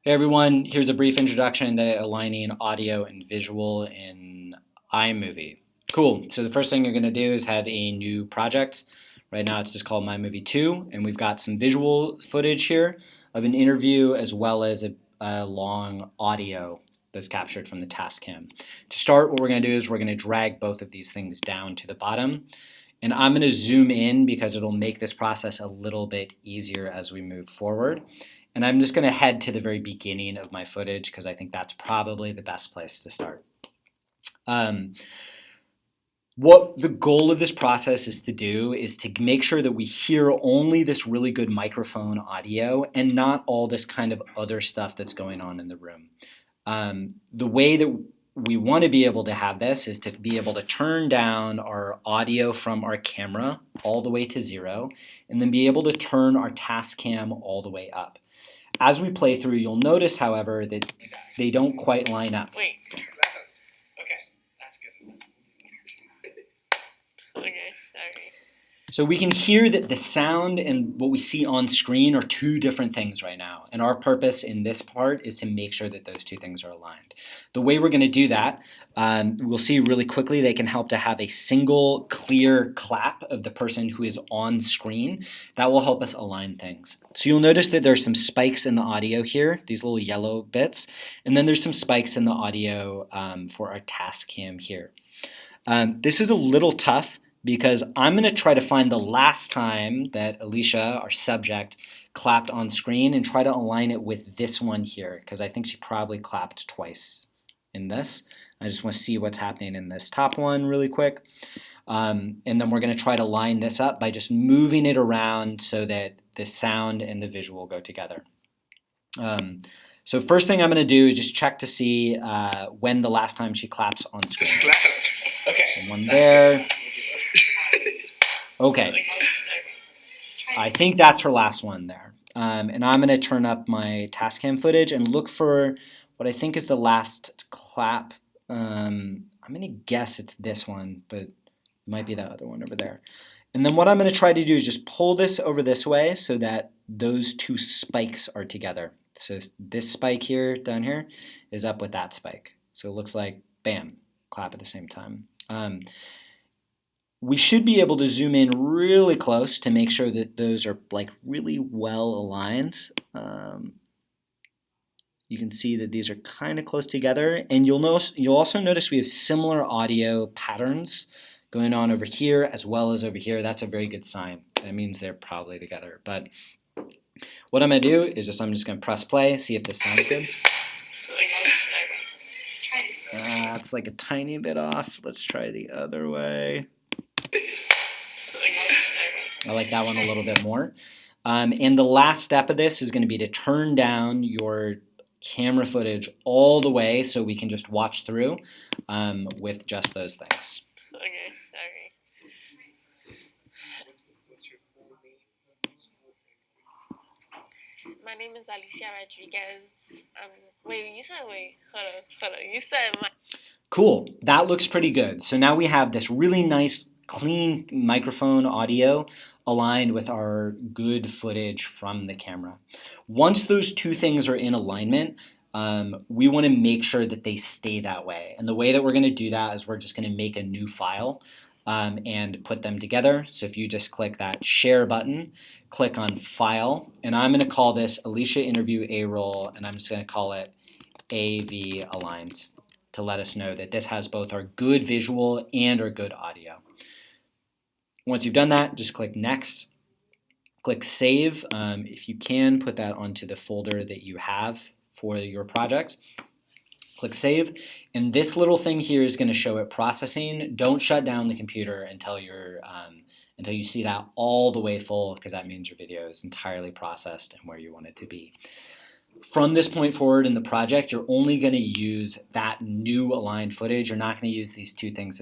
Hey everyone, here's a brief introduction to aligning audio and visual in iMovie. Cool, so the first thing you're going to do is have a new project. Right now it's just called iMovie 2, and we've got some visual footage here of an interview as well as a long audio that's captured from the task cam. To start, what we're going to do is we're going to drag both of these things down to the bottom. And I'm going to zoom in because it'll make this process a little bit easier as we move forward. And I'm just going to head to the very beginning of my footage because I think that's probably the best place to start. What the goal of this process is to do is to make sure that we hear only this really good microphone audio and not all this kind of other stuff that's going on in the room. The way that we want to be able to have this is to be able to turn down our audio from our camera all the way to 0 and then be able to turn our task cam all the way up. As we play through, you'll notice, however, that they don't quite line up. Wait. Okay, that's good. Okay, sorry. So we can hear that the sound and what we see on screen are two different things right now. And our purpose in this part is to make sure that those two things are aligned. The way we're going to do that, we'll see really quickly, they can help to have a single clear clap of the person who is on screen. That will help us align things. So you'll notice that there's some spikes in the audio here, these little yellow bits. And then there's some spikes in the audio for our task cam here. This is a little tough, because I'm going to try to find the last time that Alicia, our subject, clapped on screen and try to align it with this one here, because I think she probably clapped twice in this. I just want to see what's happening in this top one really quick. And then we're going to try to line this up by just moving it around so that the sound and the visual go together. So first thing I'm going to do is just check to see when the last time she claps on screen. Okay. So one there. Okay, I think that's her last one there. And I'm going to turn up my task cam footage and look for what I think is the last clap. I'm going to guess it's this one, but it might be that other one over there. And then what I'm going to try to do is just pull this over this way so that those two spikes are together. So this spike here, down here, is up with that spike. So it looks like, bam, clap at the same time. We should be able to zoom in really close to make sure that those are like really well aligned. You can see that these are kind of close together, and you'll also notice we have similar audio patterns going on over here as well as over here. That's a very good sign. That means they're probably together. But what I'm going to do is I'm just going to press play, see if this sounds good. It's like a tiny bit off. Let's try the other way. I like that one a little bit more. And the last step of this is going to be to turn down your camera footage all the way so we can just watch through with just those things. Okay, sorry. My name is Alicia Rodriguez. Hold on. You said my... Cool, that looks pretty good. So now we have this really nice clean microphone audio aligned with our good footage from the camera. Once those two things are in alignment, we want to make sure that they stay that way. And the way that we're going to do that is we're just going to make a new file and put them together. So if you just click that share button, click on file, and I'm going to call this Alicia Interview A-Roll, and I'm just going to call it AV aligned to let us know that this has both our good visual and our good audio. Once you've done that, just click Next. Click Save. If you can, put that onto the folder that you have for your project. Click Save. And this little thing here is going to show it processing. Don't shut down the computer until you see that all the way full, because that means your video is entirely processed and where you want it to be. From this point forward in the project, you're only going to use that new aligned footage. You're not going to use these two things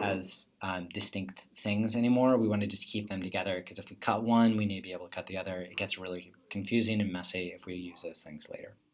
as distinct things anymore. We want to just keep them together, because if we cut one, we need to be able to cut the other. It gets really confusing and messy if we use those things later.